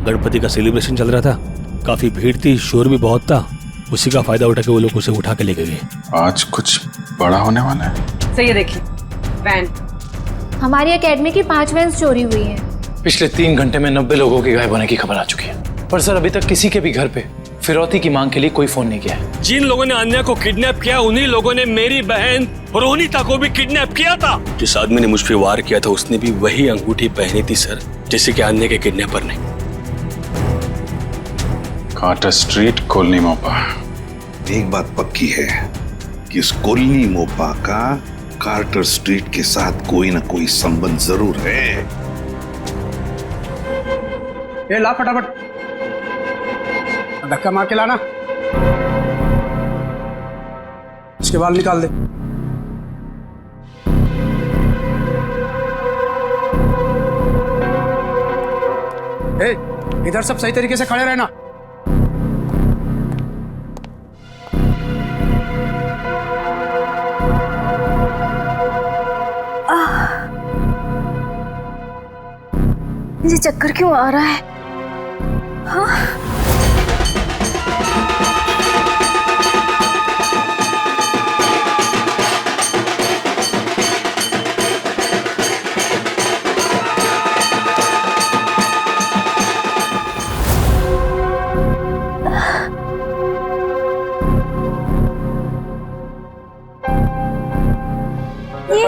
गणपति का सेलिब्रेशन चल रहा था, काफी भीड़ थी, शोर भी बहुत था। उसी का फायदा उठा के वो लोग उसे उठा के लेके गए। आज कुछ बड़ा होने वाला है। सही है, देखिए वैन। हमारी एकेडमी की 5 वैन्स चोरी हुई हैं। पिछले 3 घंटे में 90 लोगों के गायब होने की खबर आ चुकी है, पर सर अभी तक किसी के भी घर पे फिरौती की मांग के लिए कोई फोन नहीं किया है। जिन लोगों ने अन्या को किडनैप किया, उन्हीं लोगों ने मेरी बहन रोनिता को भी किडनैप किया था। जिस आदमी ने मुझ पे वार किया था उसने भी वही अंगूठी पहनी थी सर, जैसे कि अन्य के किडनैपर ने। कार्टर स्ट्रीट, कॉलोनी मोपा। एक बात पक्की है कि इस कॉलोनी मोपा का कार्टर स्ट्रीट के साथ कोई ना कोई संबंध जरूर है। ये ला फटाफट, धक्का मार के लाना, इसके बाल निकाल दे। ए, इधर सब सही तरीके से खड़े रहना। मुझे चक्कर क्यों आ रहा है? हाँ?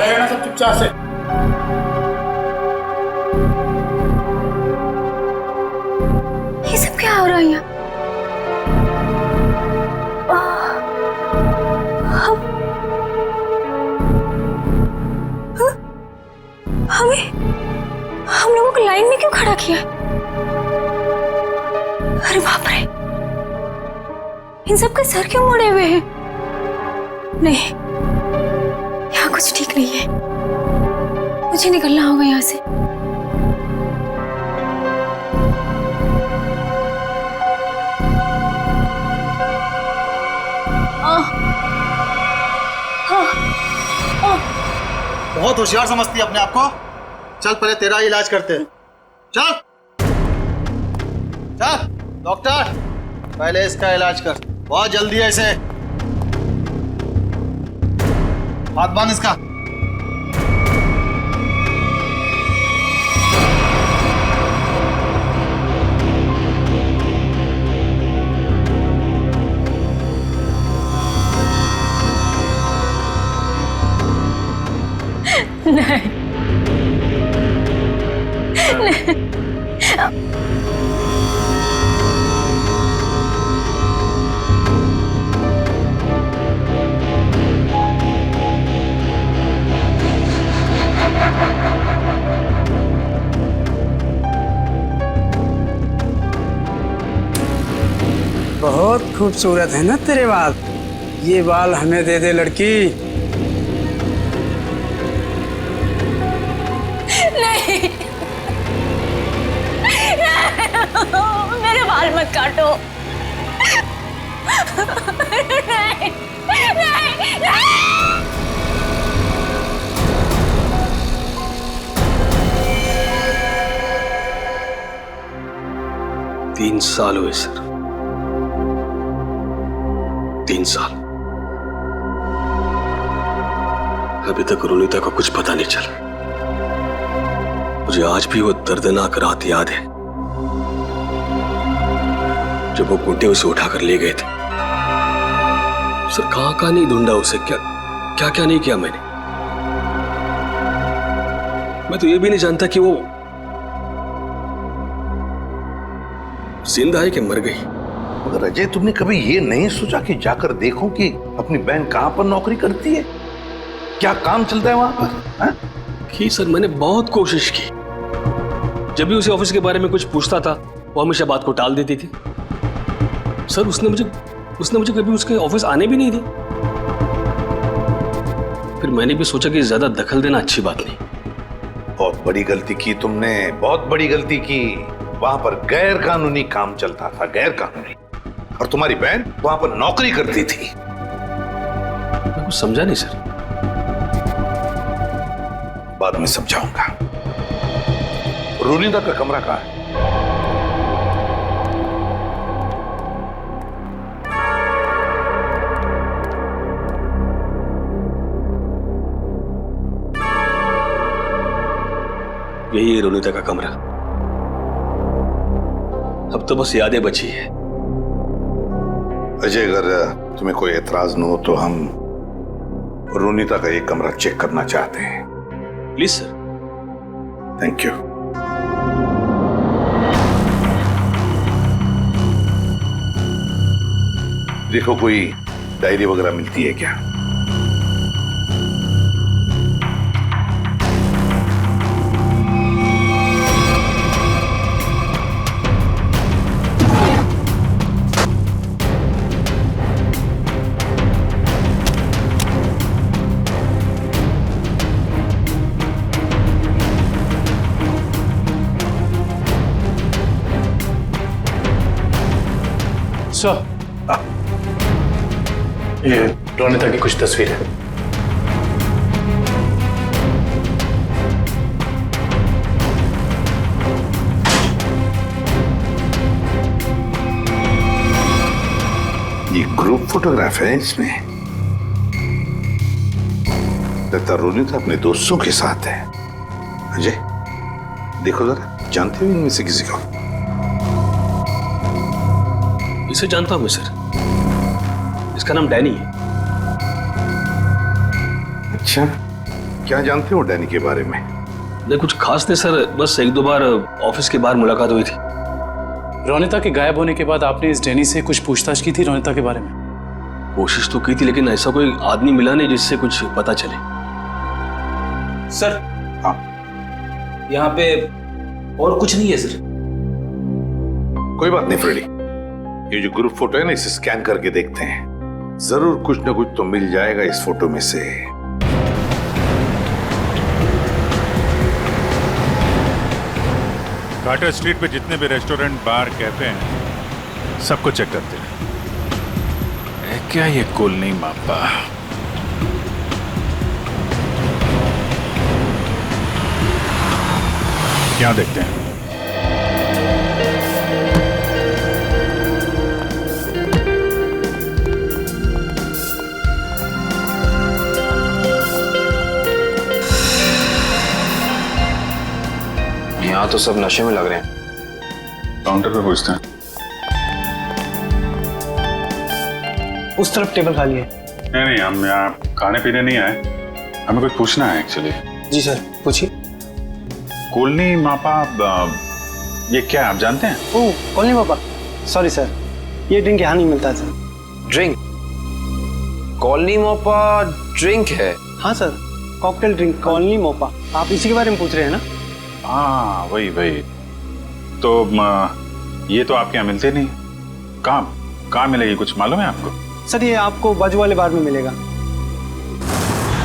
रहना सब चुपचाप से। ये सब क्या हो रहा है यहाँ? हम लोगों को लाइन में क्यों खड़ा किया? अरे बाप रे, इन सब के सर क्यों मुड़े हुए हैं? नहीं, यहाँ कुछ ठीक नहीं है, मुझे निकलना होगा यहाँ से। बहुत होशियार समझती है अपने आप को। चल पहले तेरा इलाज करते हैं। चल चल डॉक्टर, पहले इसका इलाज कर, बहुत जल्दी है इसे। हाथ बांध इसका। नहीं, बहुत खूबसूरत है ना तेरे बाल। ये बाल हमें दे दे लड़की। नहीं, मेरे बाल मत काटो। नहीं, नहीं, नहीं। 3 साल हुए सर, 3 साल। अभी तक रोनिता को कुछ पता नहीं चला। मुझे आज भी वो दर्दनाक रात याद है जब वो गुंडे उसे उठाकर ले गए थे। सर कहां कहां नहीं ढूंढा उसे, क्या क्या क्या नहीं किया मैंने। मैं तो ये भी नहीं जानता कि वो जिंदा है कि मर गई। मगर अजय, तुमने कभी ये नहीं सोचा कि जाकर देखो कि अपनी बहन कहां पर नौकरी करती है, क्या काम चलता है वहां पर? हा? की सर, मैंने बहुत कोशिश की। जब भी उसे ऑफिस के बारे में कुछ पूछता था वो हमेशा बात को टाल देती थी। सर उसने मुझे कभी उसके ऑफिस आने भी नहीं दी। फिर मैंने भी सोचा कि ज्यादा दखल देना अच्छी बात नहीं। बहुत बड़ी गलती की तुमने, बहुत बड़ी गलती की। वहां पर गैर कानूनी काम चलता था, गैर कानूनी, और तुम्हारी बहन वहां पर नौकरी करती थी। मैं कुछ समझा नहीं सर। बाद में समझाऊंगा। रोनिता का कमरा कहाँ है? यही है रोनिता का कमरा। अब तो बस यादें बची है। अजय, अगर तुम्हें कोई एतराज न हो तो हम रोनिता का ये कमरा चेक करना चाहते हैं। Please sir. Thank you. देखो, कोई डायरी वगैरह मिलती है क्या? सर, ये रोनिता की कुछ तस्वीरें। ये ग्रुप फोटोग्राफ है इसमें। लगता रोनिता अपने दोस्तों के साथ है। अजय, देखो जरा, जानते हो इनमें से किसी को? इसे जानता हूं मैं सर, इसका नाम डैनी है। अच्छा, क्या जानते हो डैनी के बारे में? नहीं, कुछ खास नहीं सर, बस एक दो बार ऑफिस के बाहर मुलाकात हुई थी। रोनिता के गायब होने के बाद आपने इस डैनी से कुछ पूछताछ की थी रोनिता के बारे में? कोशिश तो की थी, लेकिन ऐसा कोई आदमी मिला नहीं जिससे कुछ पता चले। सर, हाँ, यहाँ पे और कुछ नहीं है सर। कोई बात नहीं फ्रेडी, ये जो ग्रुप फोटो है ना, इसे स्कैन करके देखते हैं। जरूर कुछ ना कुछ तो मिल जाएगा इस फोटो में से। कार्टर स्ट्रीट पे जितने भी रेस्टोरेंट, बार, कैफे हैं, सबको चेक करते हैं। है क्या ये कॉलोनी मापा? क्या देखते हैं? यहाँ तो सब नशे में लग रहे हैं। काउंटर पे पूछते हैं। उस तरफ टेबल खाली है। नहीं, हम यहाँ खाने पीने नहीं आए, हमें कुछ पूछना है एक्चुअली। जी सर, पूछिए। कॉलोनी मापा, ये क्या आप जानते हैं? ओह, कॉलोनी पापा, सॉरी सर, ये ड्रिंक यहाँ नहीं मिलता sir. Drink? Colony Mopa drink है? हाँ sir, cocktail drink colony Mopa. आप इसी के बारे में पूछ रहे हैं ना? हाँ, वही। तो ये तो आपके यहाँ मिलते नहीं। कहाँ मिलेगी, कुछ मालूम है आपको? सर, ये आपको बाजू वाले बार में मिलेगा।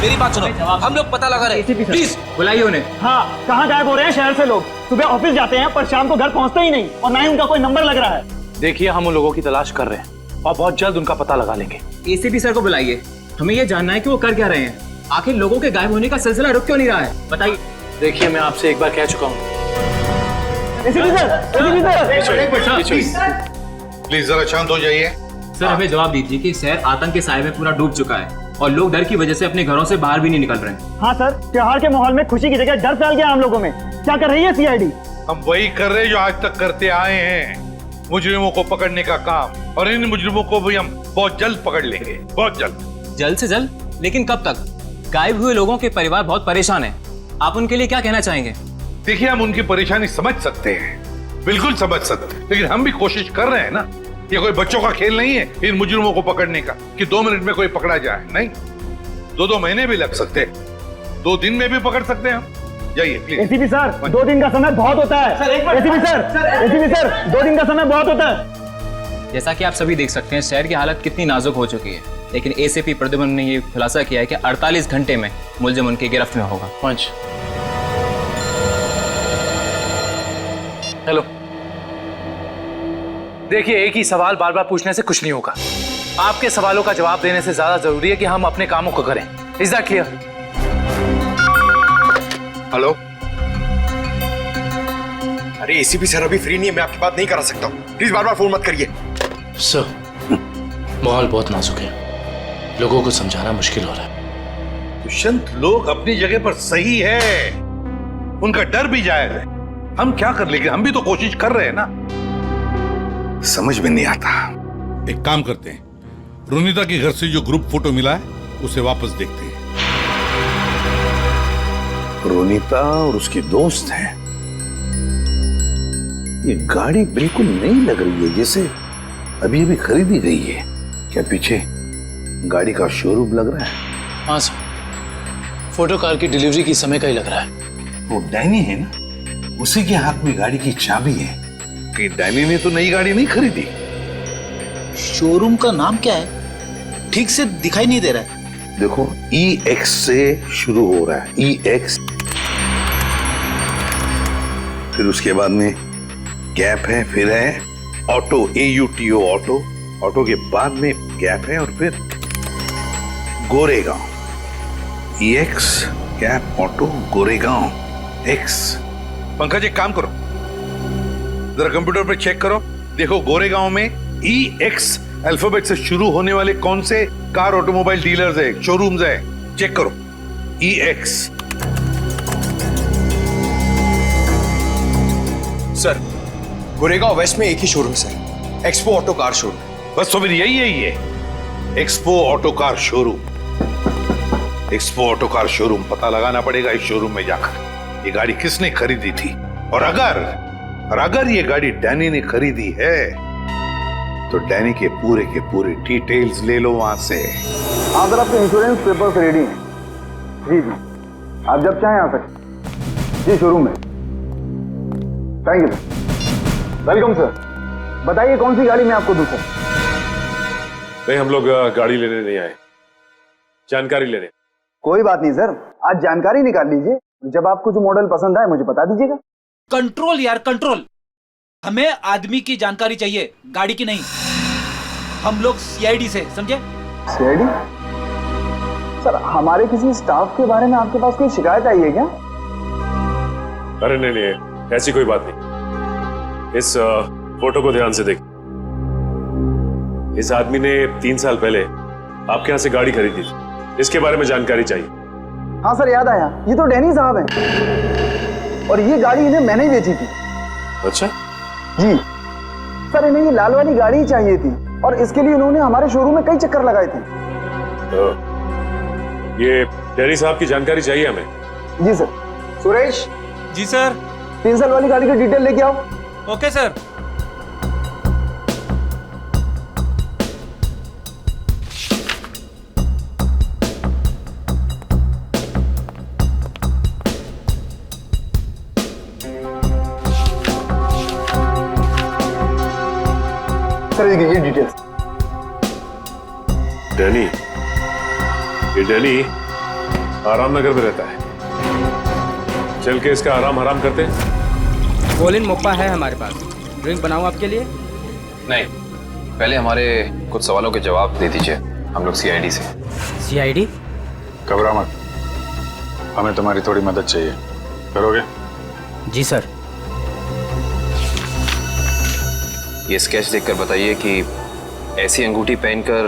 मेरी बात सुनो, हम लोग पता लगा रहे हैं। प्लीज बुलाइए उन्हें। हाँ, कहाँ गायब हो रहे हैं शहर से लोग? सुबह ऑफिस जाते हैं पर शाम को घर पहुँचते ही नहीं, और ना ही उनका कोई नंबर लग रहा है। देखिए, हम उन लोगों की तलाश कर रहे हैं और बहुत जल्द उनका पता लगा लेंगे। एसीपी सर को बुलाइए, हमें ये जानना है कि वो कर क्या रहे हैं। आखिर लोगों के गायब होने का सिलसिला रुक क्यों नहीं रहा है, बताइए। देखिए, मैं आपसे एक बार कह चुका हूँ। प्लीज जरा शांत हो जाइए। सर, हमें जवाब दीजिए कि शहर आतंक के साए में पूरा डूब चुका है और लोग डर की वजह से अपने घरों से बाहर भी नहीं निकल रहे हैं। हाँ सर, त्योहार के माहौल में खुशी की जगह डर फैल गया हम लोगों में। क्या कर रही है सीआईडी? हम वही कर रहे हैं जो आज तक करते आए हैं, मुजरिमों को पकड़ने का काम। और इन मुजरिमों को भी हम बहुत जल्द पकड़ लेंगे, बहुत जल्द। जल्द से जल्द? लेकिन कब तक? गायब हुए लोगों के परिवार बहुत परेशान हैं। आप उनके लिए क्या कहना चाहेंगे? देखिए, हम उनकी परेशानी समझ सकते हैं, बिल्कुल समझ सकते हैं, लेकिन हम भी कोशिश कर रहे हैं ना। ये कोई बच्चों का खेल नहीं है इन मुजरिमों को पकड़ने का कि 2 मिनट में कोई पकड़ा जाए। नहीं, 2 महीने भी लग सकते हैं, 2 दिन में भी पकड़ सकते हैं हम। जाइए प्लीज। एसीपी सर, 2 दिन का समय बहुत होता है। एसीपी सर, 2 दिन का समय बहुत होता है। जैसा कि आप सभी देख सकते हैं, शहर की हालत कितनी नाजुक हो चुकी है, लेकिन एसीपी प्रद्युम्न ने ये खुलासा किया है कि 48 घंटे में मुलजिम उनकी गिरफ्त में होगा। पंच, हेलो। देखिए, एक ही सवाल बार बार पूछने से कुछ नहीं होगा। आपके सवालों का जवाब देने से ज्यादा जरूरी है कि हम अपने कामों को करें। Is that clear? हेलो। अरे एसीपी सर अभी फ्री नहीं है, मैं आपकी बात नहीं करा सकता हूँ। प्लीज बार बार फोन मत करिए। सर, माहौल बहुत नाजुक है, लोगों को समझाना मुश्किल हो रहा है। दुष्यंत, लोग अपनी जगह पर सही है, उनका डर भी जायज है। हम क्या कर लेंगे, हम भी तो कोशिश कर रहे हैं ना। समझ में नहीं आता। एक काम करते हैं, रुनीता के घर से जो ग्रुप फोटो मिला है उसे वापस देखते हैं। रोनिता और उसके दोस्त हैं। ये गाड़ी बिल्कुल नई लग रही है, जैसे अभी अभी खरीदी गई है। क्या पीछे गाड़ी का शोरूम लग रहा है? हाँ सर, फोटो कार की डिलीवरी की समय का ही लग रहा है। वो डैनी है ना, उसी के हाथ में गाड़ी की चाबी है। कि डैनी ने तो नई गाड़ी नहीं खरीदी। शोरूम का नाम क्या है, ठीक से दिखाई नहीं दे रहा है। देखो, EX से शुरू हो रहा है, EX। फिर उसके बाद में गैप है, फिर है ऑटो, AUTO ऑटो। ऑटो के बाद में गैप है और फिर Goregaon. EX gap auto Goregaon X। Pankaj एक काम करो, जरा कंप्यूटर पे चेक करो, देखो गोरेगांव में EX अल्फाबेट से शुरू होने वाले कौन से कार ऑटोमोबाइल डीलर्स है, शोरूम्स है, चेक करो। EX। सर, गोरेगांव वेस्ट में एक ही showroom sir, expo auto car showroom. बस तो फिर यही है, ये expo auto car showroom. Expo auto car showroom पता लगाना पड़ेगा इस शोरूम में जाकर, ये गाड़ी किसने खरीदी थी। और अगर ये गाड़ी डैनी ने खरीदी है तो डैनी के पूरे डिटेल्स ले लो वहां से। हाँ सर, आपके इंश्योरेंस पेपर्स रेडी हैं। जी जी, आप जब चाहें आ सकते जी शोरूम में। Thank you sir. Welcome sir. बताइए कौन सी गाड़ी मैं आपको दूं सर? नहीं, हम लोग गाड़ी लेने नहीं आए, जानकारी लेने। कोई बात नहीं सर, आज जानकारी निकाल लीजिए। जब आपको जो मॉडल पसंद आए मुझे बता दीजिएगा। कंट्रोल यार, कंट्रोल। हमें आदमी की जानकारी चाहिए, गाड़ी की नहीं। हम लोग CID से, समझे? CID? सर, हमारे किसी स्टाफ के बारे में आपके पास कोई शिकायत आई है क्या? अरे नहीं, ऐसी कोई बात नहीं। इस फोटो को ध्यान से देख। इस आदमी ने 3 साल पहले आपके यहाँ से गाड़ी खरीदी थी, इसके बारे में जानकारी चाहिए। हाँ सर, याद आया, ये तो डैनी साहब हैं और ये गाड़ी इन्हें मैंने ही बेची थी। अच्छा जी सर, इन्हें ये लाल वाली गाड़ी ही चाहिए थी और इसके लिए उन्होंने हमारे शोरूम में कई चक्कर लगाए थे। तो ये डैनी साहब की जानकारी चाहिए हमें। जी सर। सुरेश। जी सर। 3 साल वाली गाड़ी की डिटेल लेके आओ। Okay sir. सर ये डिटेल्स। डैनी, ये डैनी आराम नगर में रहता है। चल के इसका आराम हराम करते हैं। कोलिन मोप्पा है हमारे पास, ड्रिंक बनाऊं आपके लिए? नहीं, पहले हमारे कुछ सवालों के जवाब दे दीजिए। हम लोग CID से। CID? घबरा मत, हमें तुम्हारी थोड़ी मदद चाहिए, करोगे? जी सर। ये स्केच देखकर बताइए कि ऐसी अंगूठी पहनकर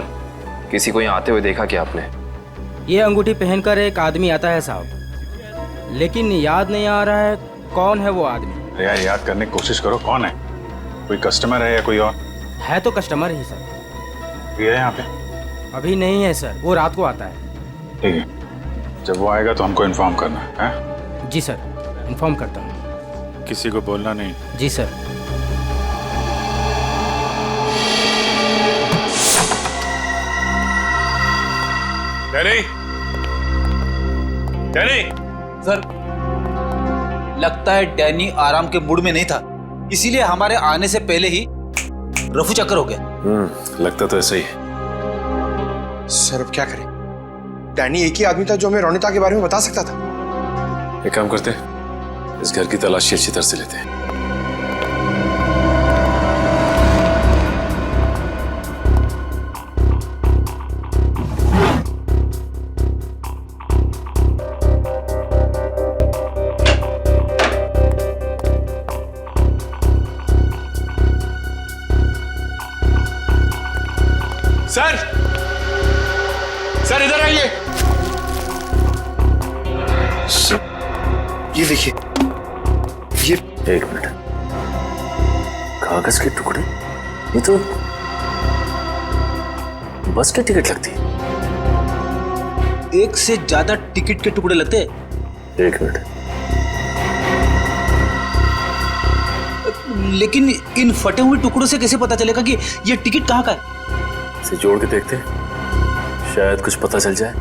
किसी को यहाँ आते हुए देखा क्या आपने? ये अंगूठी पहनकर एक आदमी आता है साहब, लेकिन याद नहीं आ रहा है कौन है वो आदमी। यार याद करने की कोशिश करो, कौन है? कोई कस्टमर है या कोई और? है तो कस्टमर ही सर। ये है यहाँ पे? अभी नहीं है सर, वो रात को आता है। ठीक है, जब वो आएगा तो हमको इन्फॉर्म करना है। जी सर, इन्फॉर्म करता हूँ। किसी को बोलना नहीं। जी सर। Danny, Danny. सर, लगता है डैनी आराम के मूड में नहीं था, इसीलिए हमारे आने से पहले ही रफू चक्कर हो गया। लगता तो ऐसा ही है। सर अब क्या करें? डैनी एक ही आदमी था जो हमें रोनिता के बारे में बता सकता था। एक काम करते हैं, इस घर की तलाशी अच्छी तरह से लेते हैं। सर, सर इधर आइए। ये देखिए, एक मिनट, कागज के टुकड़े? ये तो बस की टिकट लगती है। एक से ज्यादा टिकट के टुकड़े लगते हैं। एक मिनट, लेकिन इन फटे हुए टुकड़ों से कैसे पता चलेगा कि ये टिकट कहाँ का है? इसे जोड़ के देखते हैं, शायद कुछ पता चल जाए।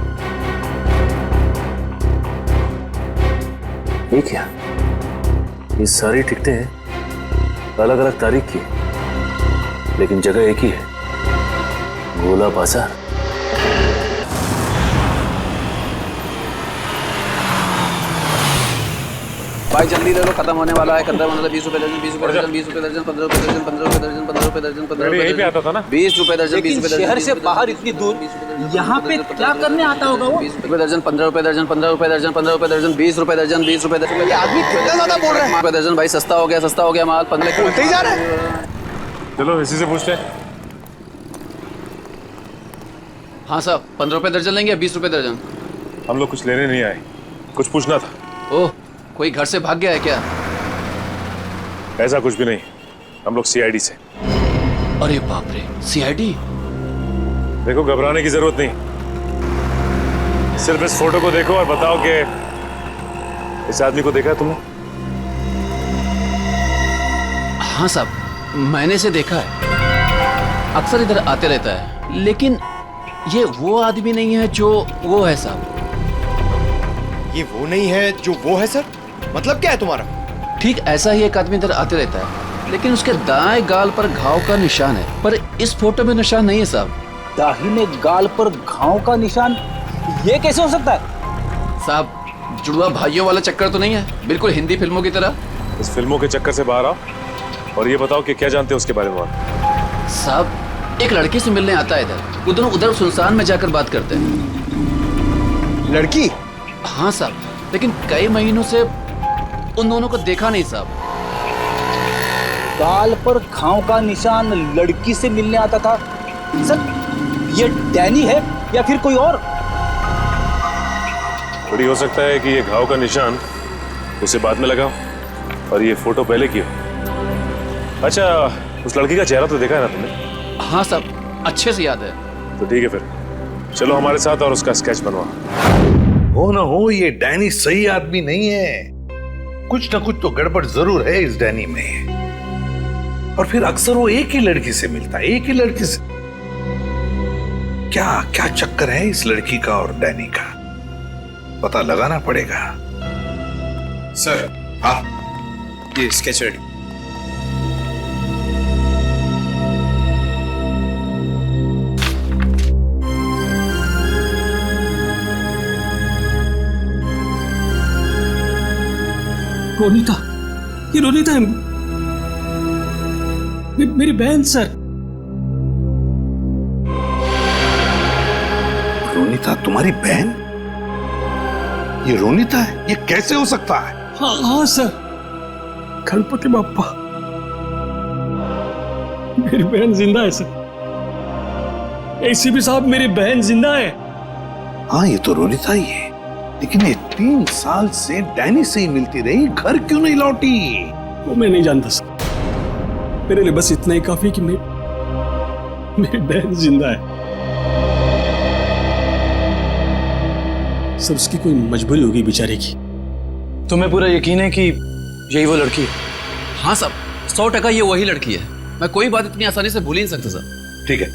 ये क्या? ये सारी टिकटें अलग अलग तारीख की, लेकिन जगह एक ही है, गोला बाजार। भाई जल्दी ले लो, खत्म होने वाला है। 15 मतलब 20 रुपए दर्जन, 20 रुपए दर्जन, 20 रुपए दर्जन, 15 रुपए दर्जन, 15 रुपए दर्जन, 15 रुपए दर्जन, 15 रुपए दर्जन, आता था ना 20 रुपए दर्जन, 20 रुपए दर्जन। शहर से बाहर इतनी दूर यहाँ पे क्या करने आता होगा वो? 20 रुपए दर्जन, 15 रुपए दर्जन, 15 रुपए दर्जन, 15 रुपए दर्जन, 20 रुपए दर्जन, 20 रुपए दर्जन। आदमी कितना ज्यादा बोल रहे हैं। रुपए दर्जन भाई, सस्ता हो गया माल। 15 बोलते ही जा रहे हैं। चलो इसी से पूछते हैं। हाँ साहब, 15 रुपए दर्जन लेंगे या 20 रुपए दर्जन? हम लोग कुछ लेने नहीं आए, कुछ पूछना था। ओह, कोई घर से भाग गया है क्या? ऐसा कुछ भी नहीं, हम लोग सीआईडी से। अरे बाप रे, सीआईडी? देखो घबराने की जरूरत नहीं, सिर्फ इस फोटो को देखो और बताओ कि इस आदमी को देखा है तुमने? हाँ साहब, मैंने इसे देखा है, अक्सर इधर आते रहता है, लेकिन ये वो आदमी नहीं है जो वो है साहब। ये वो नहीं है जो वो है सर? मतलब क्या है तुम्हारा? ठीक ऐसा ही एक आदमी इधर आते रहता है, लेकिन उसके दाएं गाल पर घाव का निशान है, पर इस फोटो में निशान नहीं है साहब। दाहिने गाल पर घाव का निशान? ये कैसे हो सकता है साहब? जुड़वा भाइयों वाला चक्कर तो नहीं है? बिल्कुल हिंदी फिल्मों की तरह। इस फिल्मों के चक्कर से बाहर आओ और ये बताओ कि क्या जानते हैं उसके बारे में आप? साहब, एक लड़की से मिलने आता है इधर, वो दोनों उधर सुनसान में जाकर बात करते हैं। लड़की? हाँ साहब, लेकिन कई महीनों से उन दोनों को देखा नहीं साहब। गाल पर घाव का निशान, लड़की से मिलने आता था। सर, ये डैनी है या फिर कोई और? थोड़ी हो सकता है कि ये घाव का निशान उसे बाद में लगा और ये फोटो पहले की हो। अच्छा, उस लड़की का चेहरा तो देखा है ना तुमने? हाँ साहब, अच्छे से याद है। तो ठीक है, फिर चलो हमारे साथ और उसका स्केच बनवा। हो ना हो, ये डैनी सही आदमी नहीं है। कुछ ना कुछ तो गड़बड़ जरूर है इस डैनी में। और फिर अक्सर वो एक ही लड़की से मिलता है, एक ही लड़की से। क्या क्या चक्कर है इस लड़की का और डैनी का? पता लगाना पड़ेगा। सर, हाँ, ये स्केच रेडी। रोनीता, ये रोनीता है, मेरी बहन सर। रोनीता तुम्हारी बहन? ये रोनीता है? ये कैसे हो सकता है? हाँ सर, गणपति बाप्पा, मेरी बहन जिंदा है सर। एसीपी साहब, मेरी बहन जिंदा है। हाँ, ये तो रोनीता ही है, लेकिन ये 3 साल से डैनी से ही मिलती रही, घर क्यों नहीं लौटी? वो मैं नहीं जानता सर, मेरे लिए बस इतना ही काफी कि मेरी बहन जिंदा है सर। उसकी कोई मजबूरी होगी बेचारे की। तुम्हें पूरा यकीन है कि यही वो लड़की है? हाँ साहब, 100% ये वही लड़की है। मैं कोई बात इतनी आसानी से भूल ही नहीं सकता सर। ठीक है,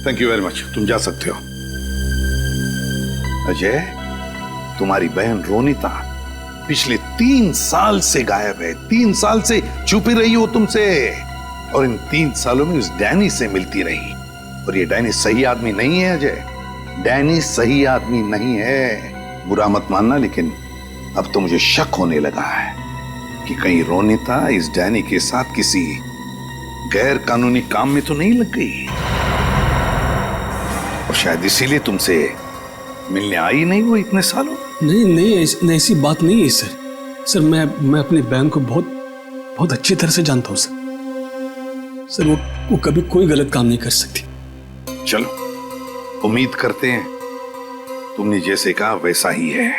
थैंक यू वेरी मच, तुम जा सकते हो। अजय, तुम्हारी बहन रोनीता पिछले 3 साल से गायब है। 3 साल से छुपी रही हो तुमसे, और इन 3 सालों में उस डैनी से मिलती रही। और ये डैनी सही आदमी नहीं है अजय, डैनी सही आदमी नहीं है। बुरा मत मानना, लेकिन अब तो मुझे शक होने लगा है कि कहीं रोनीता इस डैनी के साथ किसी गैर कानूनी काम में तो नहीं लग गई, और शायद इसीलिए तुमसे मिलने आई नहीं वो इतने सालों। नहीं, ऐसी बात नहीं है सर। सर, मैं अपनी बहन को बहुत अच्छी तरह से जानता हूँ सर। सर, वो कभी कोई गलत काम नहीं कर सकती। चलो, उम्मीद करते हैं तुमने जैसे कहा वैसा ही है।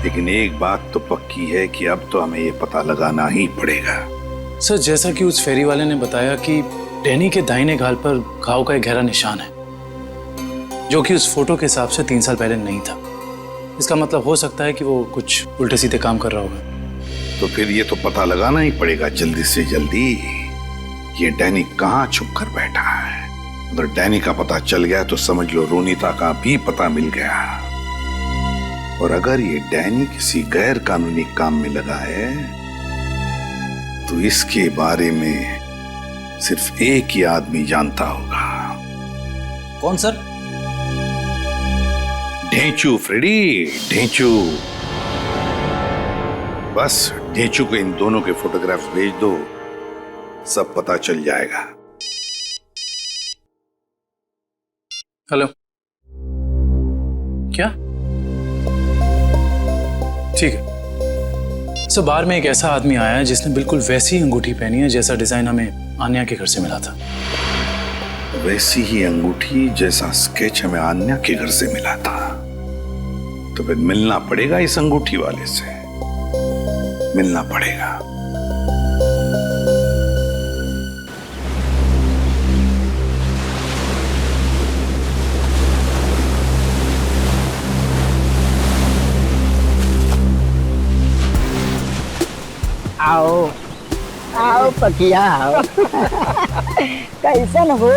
लेकिन एक बात तो पक्की है कि अब तो हमें ये पता लगाना ही पड़ेगा। सर, जैसा कि उस फेरी वाले ने बताया कि डैनी के दाहिने गाल पर घाव का एक गहरा निशान है, जो कि उस फोटो के हिसाब से 3 साल पहले नहीं था। इसका मतलब हो सकता है कि वो कुछ उल्टे सीधे काम कर रहा होगा। तो फिर ये तो पता लगाना ही पड़ेगा जल्दी से जल्दी, ये डैनी कहाँ छुप कर बैठा है। अगर डैनी का पता चल गया तो समझ लो रोनीता का भी पता मिल गया। और अगर ये डैनी किसी गैर कानूनी काम में लगा है तो इसके बारे में सिर्फ एक ही आदमी जानता होगा। कौन सर? ढेंचू फ्रेडी, ढेंचू। बस ढेंचू को इन दोनों के फोटोग्राफ्स भेज दो, सब पता चल जाएगा। हेलो, क्या? ठीक है सर, बार में एक ऐसा आदमी आया है जिसने बिल्कुल वैसी अंगूठी पहनी है जैसा डिजाइन हमें आन्या के घर से मिला था। वैसी ही अंगूठी जैसा स्केच हमें आन्या के घर से मिला था। तो फिर मिलना पड़ेगा इस अंगूठी वाले से, मिलना पड़ेगा। आओ आओ पकिया आओ। कैसन हो?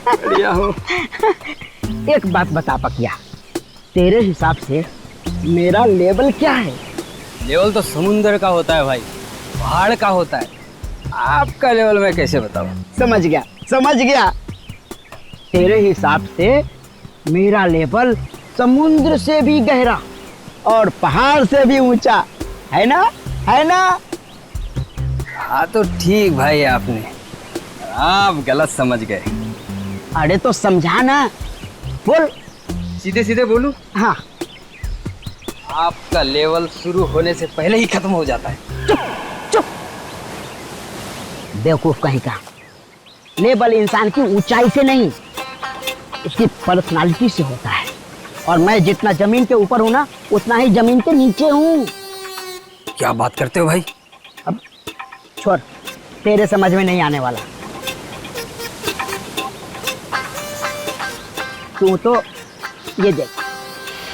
बढ़िया हो। एक बात बता पकिया, तेरे हिसाब से मेरा लेवल क्या है? लेवल तो समुंदर का होता है भाई, पहाड़ का होता है। आपका लेवल मैं कैसे बताऊं? समझ गया समझ गया। तेरे हिसाब से मेरा लेवल समुद्र से भी गहरा और पहाड़ से भी ऊंचा है ना, है ना? हाँ तो ठीक भाई, आपने आप गलत समझ गए। अरे तो समझा ना, बोल। सीधे सीधे बोलूं? हाँ। आपका लेवल शुरू होने से पहले ही खत्म हो जाता है। चुप चुप, बेवकूफ कहीं का। लेवल इंसान की ऊंचाई से नहीं, उसकी पर्सनालिटी से होता है। और मैं जितना जमीन के ऊपर हूं ना, उतना ही जमीन के नीचे हूँ। क्या बात करते हो भाई? अब छोड़, तेरे समझ में नहीं आने वाला। तू तो ये देख,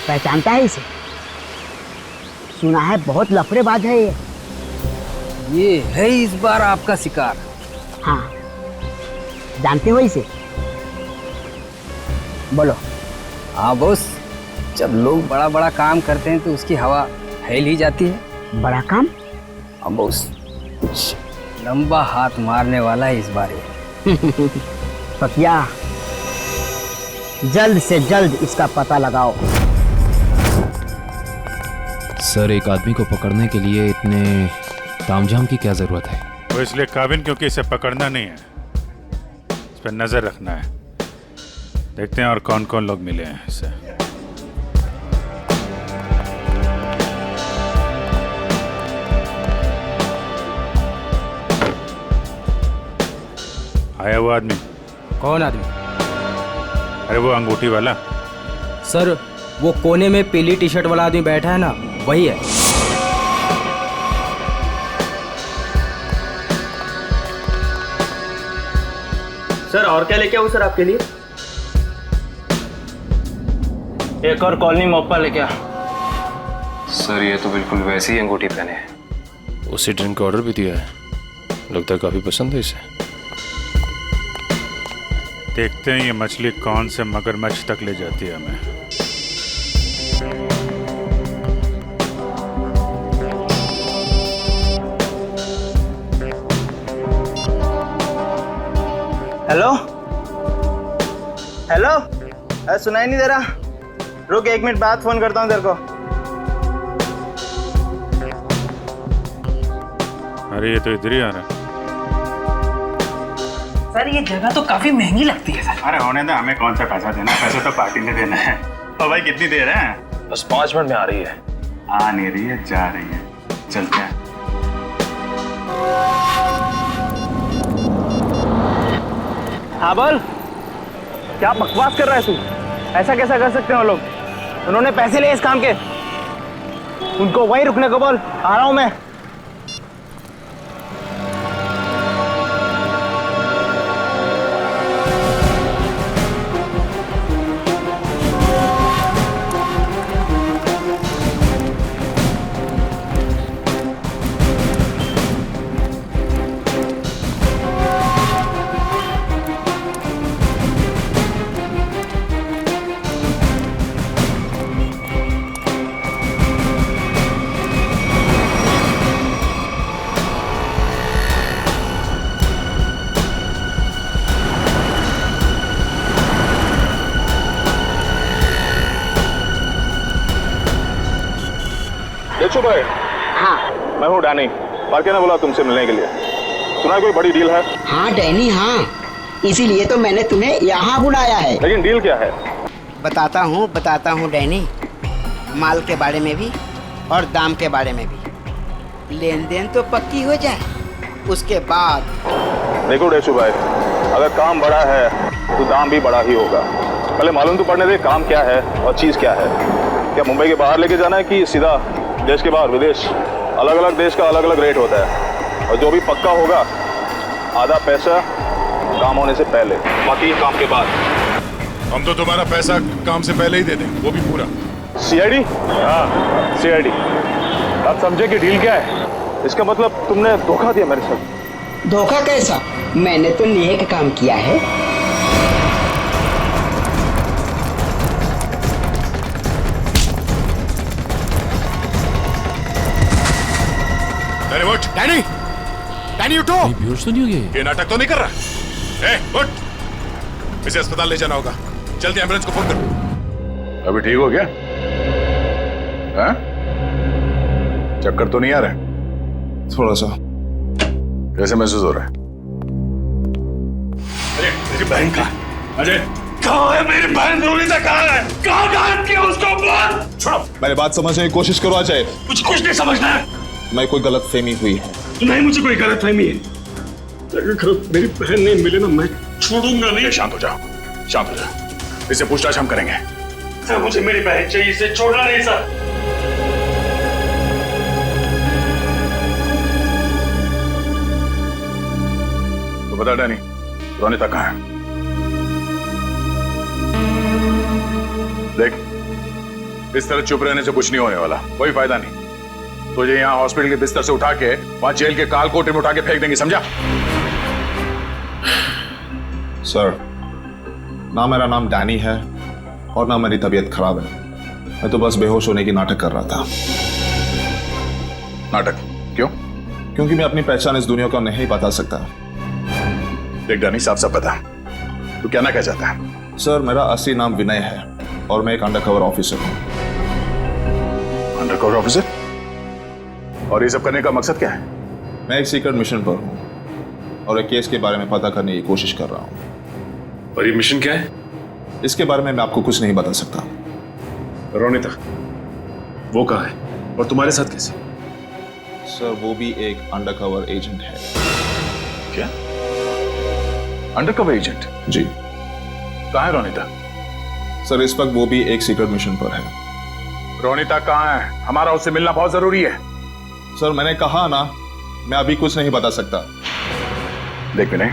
पहचानता है इसे? सुना है बहुत लफड़ेबाज है ये है इस बार आपका शिकार। हाँ, जानते हो इसे? बोलो। हाँ बॉस, जब लोग बड़ा बड़ा काम करते हैं तो उसकी हवा फैल ही जाती है। बड़ा काम? हाँ बॉस, कुछ लंबा हाथ मारने वाला है इस बार ये। पकिया, जल्द से जल्द इसका पता लगाओ। सर, एक आदमी को पकड़ने के लिए इतने तामझाम की क्या जरूरत है? वो इसलिए काबिन क्योंकि इसे पकड़ना नहीं है, इस पर नजर रखना है। देखते हैं और कौन कौन लोग मिले हैं इससे। आया वो आदमी? कौन आदमी? अरे वो अंगूठी वाला। सर, वो कोने में पीली टी शर्ट वाला आदमी बैठा है ना, वही है। सर, और क्या लेके आऊं सर आपके लिए? एक और कॉलोनी मोप्पा लेके आ। सर, ये तो बिल्कुल वैसी ही अंगूठी पहने है। उसी ड्रिंक का ऑर्डर भी दिया है, लगता है काफी पसंद है इसे। देखते हैं ये मछली कौन से मगरमच्छ तक ले जाती है हमें। हेलो हेलो, अरे सुनाई नहीं दे रहा? रुक, 1 मिनट बाद फोन करता हूँ तेरे को। अरे ये तो इधर ही आ रहा है। सर, ये जगह तो काफी महंगी लगती है सर। अरे होने दे, हमें कौन सा पैसा देना है, पैसा तो पार्टी ने देना है। तो भाई कितनी देर है? बस 5 मिनट में आ रही है। आ नहीं रही है, जा रही है। चलते हैं। हाँ बोल, क्या बकवास कर रहा है तू? ऐसा कैसा कर सकते हैं वो लोग? उन्होंने पैसे लिए इस काम के। उनको वहीं रुकने को बोल, आ रहा हूं मैं। भाई, हाँ मैं हूँ डैनी। पार्के ने बोला तुमसे मिलने के लिए। सुना है कोई बड़ी डील है? हाँ डैनी, हाँ इसीलिए तो मैंने तुम्हें यहाँ बुलाया है। लेकिन डील क्या है? बताता हूँ डैनी। माल के बारे में भी और दाम के बारे में भी। लेन देन तो पक्की हो जाए, उसके बाद। देखो डेशु भाई, अगर काम बड़ा है तो दाम भी बड़ा ही होगा। पहले मालूम तो पड़ने दे काम क्या है और चीज़ क्या है। क्या मुंबई के बाहर लेके जाना है कि सीधा देश के बाहर? विदेश, अलग अलग देश का अलग अलग रेट होता है। और जो भी पक्का होगा, आधा पैसा काम होने से पहले, बाकी काम के बाद। हम तो तुम्हारा पैसा काम से पहले ही दे दें, वो भी पूरा। सीआईडी? हाँ सीआईडी। आप समझे कि डील क्या है? इसका मतलब तुमने धोखा दिया मेरे साथ। धोखा कैसा? मैंने तो नेक काम किया है। डैनी, डैनी उठो। बेहोश तो नहीं हो गया? ये नाटक तो नहीं कर रहा? ए, उठ। इसे अस्पताल ले जाना होगा। जल्दी एम्बुलेंस को फोन करो। अभी ठीक हो गया? हाँ? चक्कर तो नहीं आ रहा? थोड़ा सा। कैसे महसूस हो रहा है? अरे मेरी बहन कहाँ? अरे कहाँ है मेरी बहन? रोनिता कहाँ है? कहाँ गायब किया उसको? बोल। छोड़ो। मेरी बात समझने की कोशिश करो अजय। मुझे कुछ नहीं समझना है। मैं कोई गलत फहमी हुई है? नहीं, मुझे कोई गलत फहमी है। अगर मेरी बहन नहीं मिले ना, मैं छोड़ूंगा नहीं। शांत हो जाओ, शांत हो जाओ। इसे पूछताछ हम करेंगे। सर मुझे मेरी बहन चाहिए, इसे छोड़ना नहीं सर। तो बता डैनी, रोनिता कहाँ है? देख, इस तरह चुप रहने से कुछ नहीं होने वाला, कोई फायदा नहीं। तुझे यहाँ हॉस्पिटल के बिस्तर से उठा के वहां जेल के काल कोठरी में उठा के फेंक देंगे, समझा? सर, ना मेरा नाम डैनी है और ना मेरी तबीयत खराब है। मैं तो बस बेहोश होने की नाटक कर रहा था। नाटक? क्यों? क्योंकि मैं अपनी पहचान इस दुनिया को नहीं बता सकता। देख डैनी, साफ साफ बता, तू कहना क्या चाहता है? सर, मेरा असली नाम विनय है और मैं एक अंडरकवर ऑफिसर हूँ। Undercover officer? और ये सब करने का मकसद क्या है? मैं एक सीक्रेट मिशन पर हूँ और एक केस के बारे में पता करने की कोशिश कर रहा हूँ। और ये मिशन क्या है? इसके बारे में मैं आपको कुछ नहीं बता सकता। रोनिता वो कहाँ है और तुम्हारे साथ कैसे? सर, वो भी एक अंडरकवर एजेंट है। क्या? Undercover agent? जी। कहाँ है रोनिता? सर, इस वक्त वो भी एक सीक्रेट मिशन पर है। रोनिता कहाँ है? हमारा उससे मिलना बहुत जरूरी है। सर, मैंने कहा ना, मैं अभी कुछ नहीं बता सकता। देख विनय,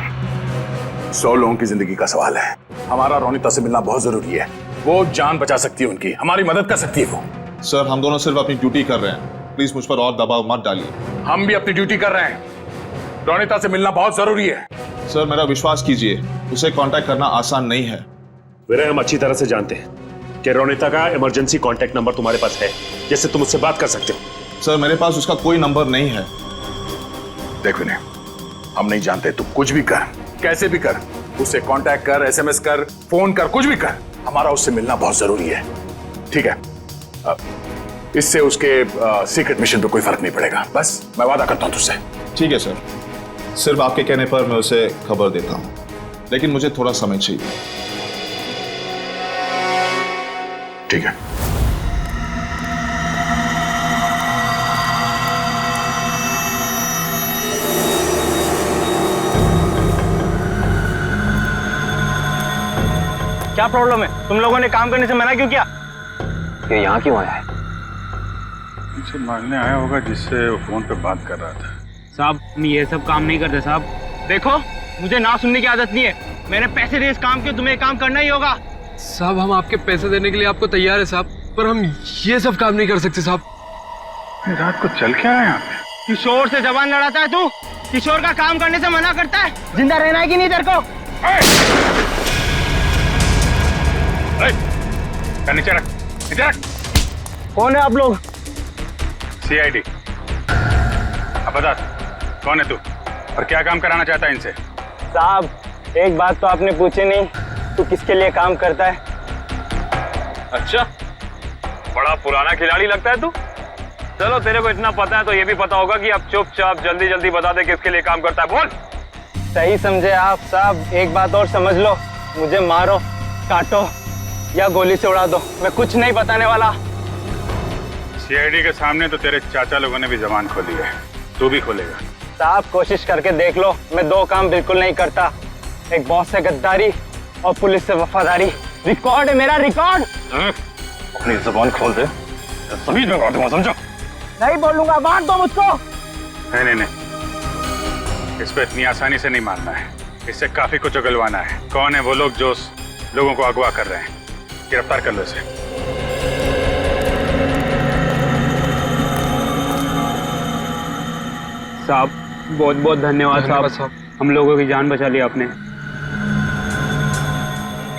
100 लोगों की जिंदगी का सवाल है। हमारा रोनिता से मिलना बहुत जरूरी है। वो जान बचा सकती है उनकी, हमारी मदद कर सकती है वो। सर, हम दोनों सिर्फ अपनी ड्यूटी कर रहे हैं। प्लीज मुझ पर और दबाव मत डालिए। हम भी अपनी ड्यूटी कर रहे हैं। रोनिता से मिलना बहुत जरूरी है। सर, मेरा विश्वास कीजिए, उसे कांटेक्ट करना आसान नहीं है। विनय, हम अच्छी तरह से जानते हैं कि रोनिता का इमरजेंसी कांटेक्ट नंबर तुम्हारे पास है, जिससे तुम उससे बात कर सकते हो। सर, मेरे पास उसका कोई नंबर नहीं है। देख विनय, हम नहीं जानते, तू कुछ भी कर, कैसे भी कर, उससे कांटेक्ट कर, एसएमएस कर, फोन कर, कुछ भी कर, हमारा उससे मिलना बहुत जरूरी है। ठीक है? इससे उसके सीक्रेट मिशन पे कोई फर्क नहीं पड़ेगा। बस मैं वादा करता हूं तुझसे। ठीक है सर, सिर्फ आपके कहने पर मैं उसे खबर देता हूं, लेकिन मुझे थोड़ा समय चाहिए। ठीक है। क्या प्रॉब्लम है? तुम लोगों ने काम करने से मना क्यों किया? ये यहाँ क्यों आया है? मुझे मारने आया होगा जिससे वो फोन पे बात कर रहा था। साहब हम ये सब काम नहीं करते साहब। देखो मुझे ना सुनने की आदत नहीं है। मैंने पैसे दिए इस काम के, तुम्हें काम करना ही होगा। साहब हम आपके पैसे देने के लिए आपको तैयार है साहब, पर हम ये सब काम नहीं कर सकते साहब। रात को चल क्या है यहाँ पे? किशोर से जबान लड़ाता है तू। किशोर का काम करने से मना करता है। जिंदा रहना है कि नहीं तेरे को? नीचे रख, नीचे रख। कौन है आप लोग? CID। अब बता कौन है तू और क्या काम कराना चाहता है इनसे? साहब एक बात तो आपने पूछी नहीं, तू किसके लिए काम करता है? अच्छा, बड़ा पुराना खिलाड़ी लगता है तू। चलो तेरे को इतना पता है तो ये भी पता होगा कि अब चुपचाप जल्दी जल्दी बता दे किसके लिए काम करता है। बोल। सही समझे आप साहब। एक बात और समझ लो, मुझे मारो, काटो या गोली से उड़ा दो, मैं कुछ नहीं बताने वाला। CID के सामने तो तेरे चाचा लोगों ने भी जबान खोली है, तू भी खोलेगा। साहब कोशिश करके देख लो, मैं दो काम बिल्कुल नहीं करता। एक बॉस से गद्दारी और पुलिस से वफादारी। रिकॉर्ड है मेरा, रिकॉर्ड। अपनी जबान खोल दे, सभी लगा दूंगा, समझो? नहीं बोलूंगा, मार दो मुझको। नहीं, इस पे इतनी आसानी से नहीं मारना है, इससे काफी कुछ उगलवाना है। कौन है वो लोग जो लोगों को अगवा कर रहे हैं? गिरफ्तार कर लो इसे। साहब बहुत बहुत धन्यवाद साहब, हम लोगों की जान बचा ली आपने।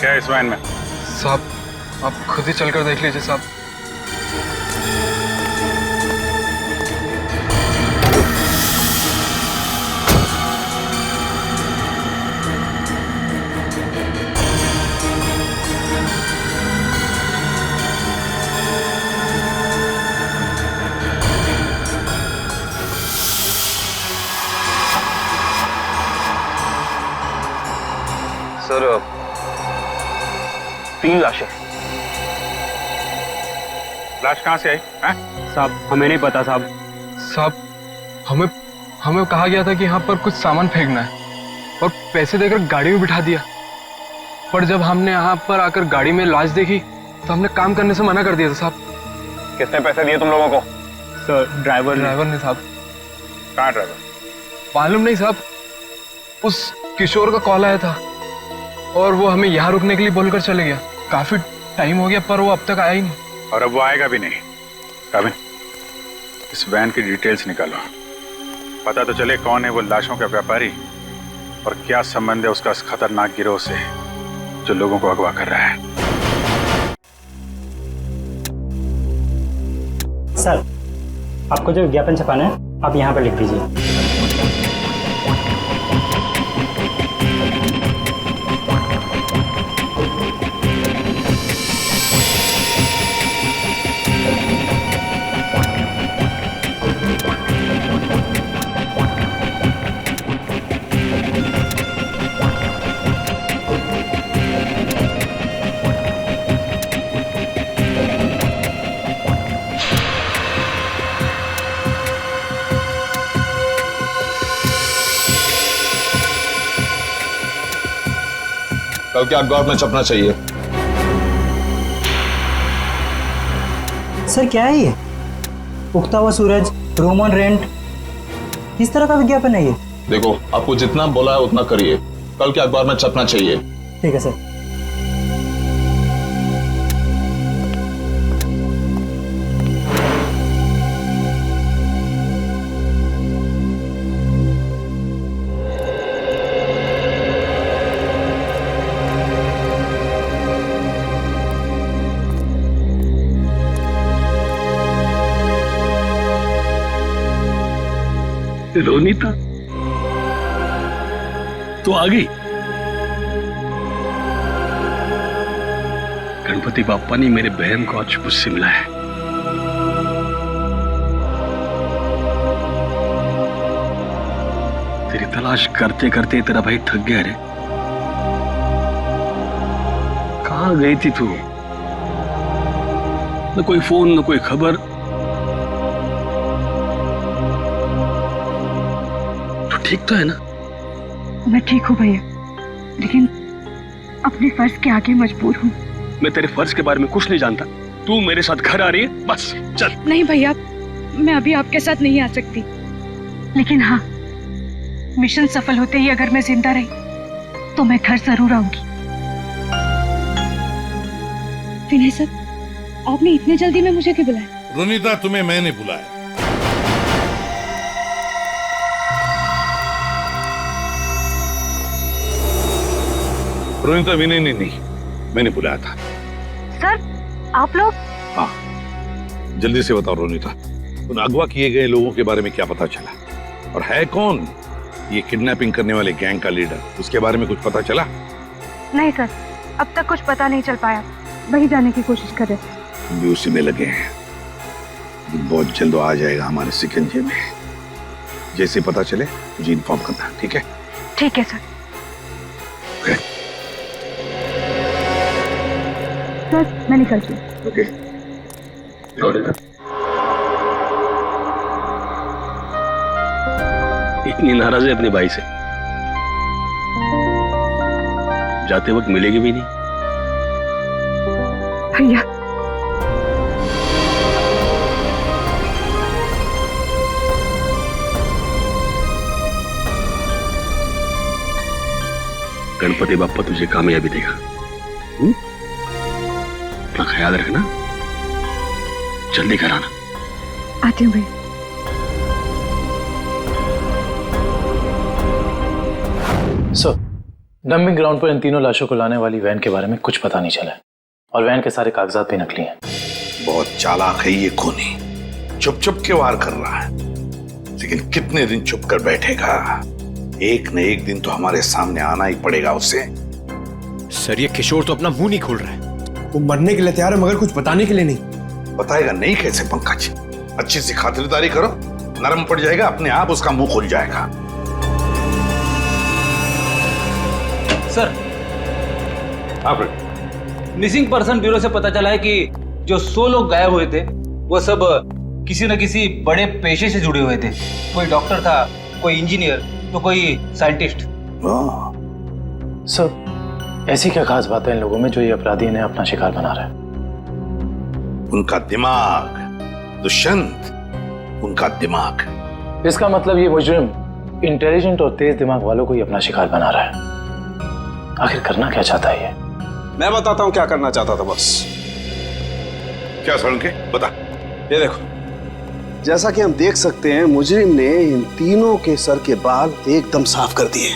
क्या है इस वैन में? साहब आप खुद ही चलकर देख लीजिए साहब। सर 3 लाशें। लाश कहाँ से आई? साहब हमें नहीं पता साहब। साहब हमें कहा गया था कि यहाँ पर कुछ सामान फेंकना है और पैसे देकर गाड़ी में बिठा दिया, पर जब हमने यहाँ पर आकर गाड़ी में लाश देखी तो हमने काम करने से मना कर दिया था साहब। किसने पैसे दिए तुम लोगों को? सर ड्राइवर ने साहब। कहाँ ड्राइवर? मालूम नहीं साहब, उस किशोर का कॉल आया था और वो हमें यहाँ रुकने के लिए बोलकर चले गया। काफी टाइम हो गया पर वो अब तक आया ही नहीं। और अब वो आएगा भी नहीं। काबिन, इस वैन की डिटेल्स निकालो, पता तो चले कौन है वो लाशों का व्यापारी और क्या संबंध है उसका इस खतरनाक गिरोह से जो लोगों को अगवा कर रहा है। सर आपको जो विज्ञापन छपाना है आप यहाँ पर लिख दीजिए। कल के अखबार में छपना चाहिए। सर क्या है ये? उगता हुआ सूरज, रूम ऑन रेंट, किस तरह का विज्ञापन है ये? देखो आपको जितना बोला है उतना करिए, कल के अखबार में छपना चाहिए। ठीक है सर। रोनीता तो आ गई। गणपति बापा ने मेरे बहन को आज मुझसे मिला है। तेरी तलाश करते करते तेरा भाई थक गया रे। कहाँ गई थी तू? न कोई फोन न कोई खबर। ठीक तो है ना? मैं ठीक हूँ भैया, लेकिन अपने फर्ज के आगे मजबूर हूँ। मैं तेरे फर्ज के बारे में कुछ नहीं जानता। तू मेरे साथ घर आ रही है, बस चल। नहीं भैया, मैं अभी आपके साथ नहीं आ सकती, लेकिन हाँ, मिशन सफल होते ही अगर मैं जिंदा रही तो मैं घर जरूर आऊंगी। विनय सर, आपने इतने जल्दी में मुझे क्यों बुलाया? रोनिता, तुम्हें मैंने बुलाया। रोनिता, विनय ने नहीं, मैंने बुलाया था। सर, आप लोग? हाँ, जल्दी से बताओ रोनिता, उन अगवा किए गए लोगों के बारे में क्या पता चला? और है कौन ये किडनैपिंग करने वाले गैंग का लीडर? उसके बारे में कुछ पता चला? नहीं सर, अब तक कुछ पता नहीं चल पाया, वही जाने की कोशिश कर रहे थे। हम भी उसी में लगे हैं। बहुत जल्द आ जाएगा हमारे शिकंजे में। जैसे पता चले मुझे इन्फॉर्म करना, ठीक है? ठीक है सर। सर, मैं निकलती हूँ। ओके। इतनी नाराज है अपने भाई से, जाते वक्त मिलेगी भी नहीं। भैया, गणपति बाप्पा तुझे कामयाबी देगा। अपना ख्याल रखना, जल्दी घर आना। आती हूँ भैया। सर, डंपिंग ग्राउंड पर इन तीनों लाशों को लाने वाली वैन के बारे में कुछ पता नहीं चला है और वैन के सारे कागजात भी नकली हैं। बहुत चालाक है ये खूनी, चुप चुप के वार कर रहा है, लेकिन कितने दिन चुप कर बैठेगा? एक न एक दिन तो हमारे सामने आना ही पड़ेगा उसे। सर, ये किशोर तो अपना मुंह नहीं खोल रहा है। वो मरने के लिए तैयार है मगर कुछ बताने के लिए नहीं। बताएगा नहीं कैसे पंकज? अच्छी सी खातिरदारी करो, नरम पड़ जाएगा, अपने आप उसका मुंह खुल जाएगा। सर, मिसिंग पर्सन ब्यूरो से पता चला है कि जो 100 लोग गायब हुए थे वो सब किसी न किसी बड़े पेशे से जुड़े हुए थे। कोई डॉक्टर था, कोई इंजीनियर, तो कोई साइंटिस्ट। सर, ऐसी क्या खास बात है इन लोगों में जो ये अपराधी इन्हें अपना शिकार बना रहा है? उनका दिमाग दुष्यंत, उनका दिमाग। इसका मतलब ये मुजरिम इंटेलिजेंट और तेज दिमाग वालों को ही अपना शिकार बना रहा है। आखिर करना क्या चाहता है ये? मैं बताता हूं क्या करना चाहता था बस। क्या सड़के? बता। ये देखो, जैसा कि हम देख सकते हैं, मुजरिम ने इन तीनों के सर के बाल एकदम साफ कर दिए।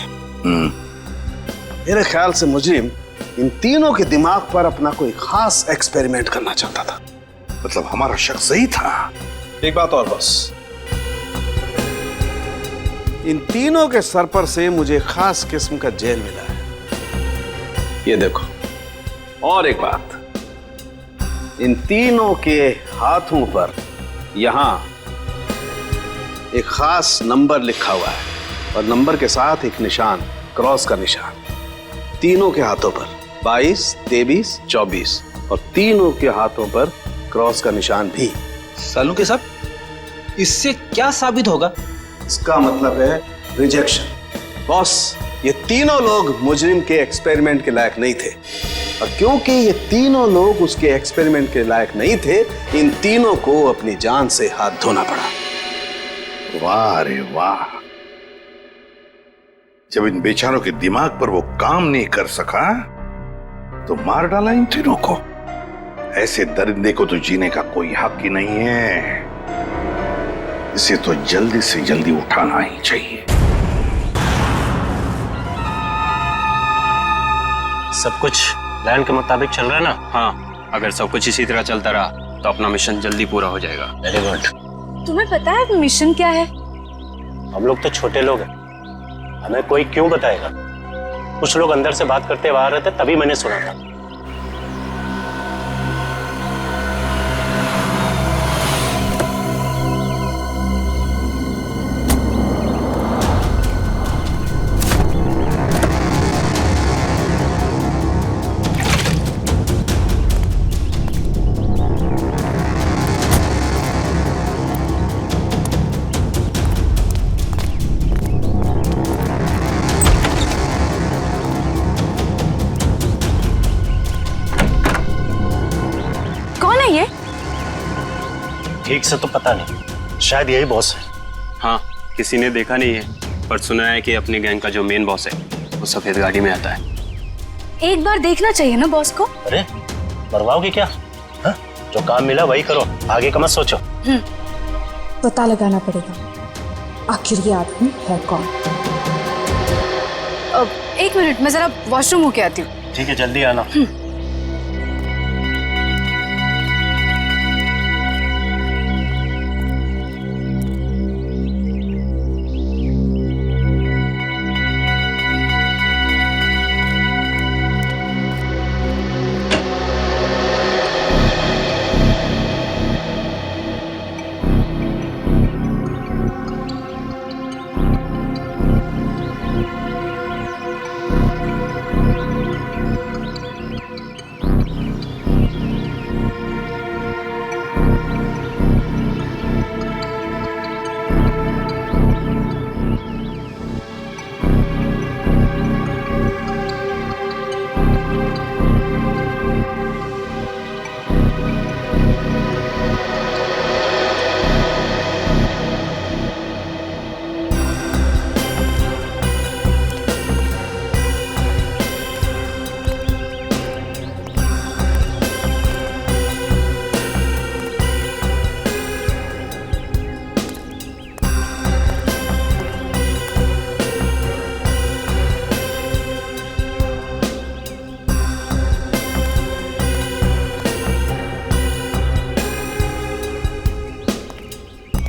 मेरे ख्याल से मुजरिम इन तीनों के दिमाग पर अपना कोई खास एक्सपेरिमेंट करना चाहता था। मतलब हमारा शक सही था। एक बात और बस, इन तीनों के सर पर से मुझे खास किस्म का जेल मिला है। ये देखो, और एक बात, इन तीनों के हाथों पर यहां एक खास नंबर लिखा हुआ है और नंबर के साथ एक निशान, क्रॉस का निशान। तीनों के हाथों पर 22, 23, 24 और तीनों के हाथों पर क्रॉस का निशान भी। सालू के साहब, इससे क्या साबित होगा? इसका मतलब है रिजेक्शन। बॉस, ये तीनों लोग मुजरिम के एक्सपेरिमेंट के लायक नहीं थे और क्योंकि ये तीनों लोग उसके एक्सपेरिमेंट के लायक नहीं थे, इन तीनों को अपनी जान से हाथ धोना पड़ा। वाह रे वाह! जब इन बेचारों के दिमाग पर वो काम नहीं कर सका तो मार डाला इन तीनों को। ऐसे दरिंदे को तो जीने का कोई हक ही नहीं है। इसे तो जल्दी से जल्दी उठाना ही चाहिए। सब कुछ प्लान के मुताबिक चल रहा है ना? हाँ, अगर सब कुछ इसी तरह चलता रहा तो अपना मिशन जल्दी पूरा हो जाएगा। Very good. तुम्हें पता है मिशन क्या है? हम लोग तो छोटे लोग हैं, हमें कोई क्यों बताएगा? कुछ लोग अंदर से बात करते बाहर रहते, तभी मैंने सुना था। ठीक से तो पता नहीं, शायद यही बॉस है। हाँ, किसी ने देखा नहीं है, पर सुना है कि अपनी गैंग का जो मेन बॉस है वो सफेद गाड़ी में आता है। एक बार देखना चाहिए ना बॉस को। अरे मरवाओगे क्या? हाँ? जो काम मिला वही करो, आगे का मत सोचो। पता लगाना पड़ेगा आखिर ये आदमी है कौन। एक मिनट, मैं जरा वॉशरूम होके आती हूँ। ठीक है, जल्दी आना।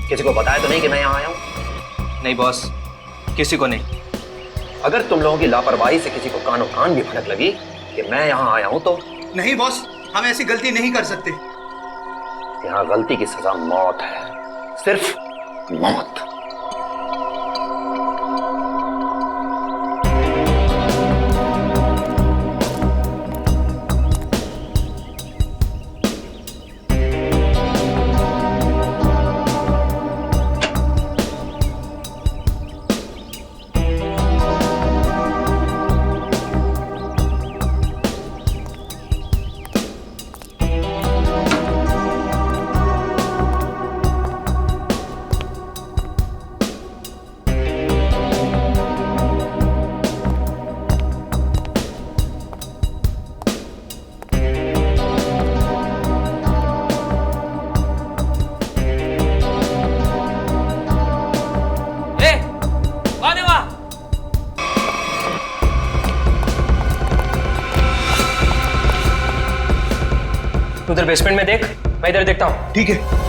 किसी को बताया तो नहीं कि मैं यहाँ आया हूँ? नहीं बॉस, किसी को नहीं। अगर तुम लोगों की लापरवाही से किसी को कानों कान भी भनक लगी कि मैं यहाँ आया हूँ तो? नहीं बॉस, हम ऐसी गलती नहीं कर सकते। यहाँ गलती की सजा मौत है, सिर्फ मौत। उधर बेसमेंट में देख, मैं इधर देखता हूँ। ठीक है।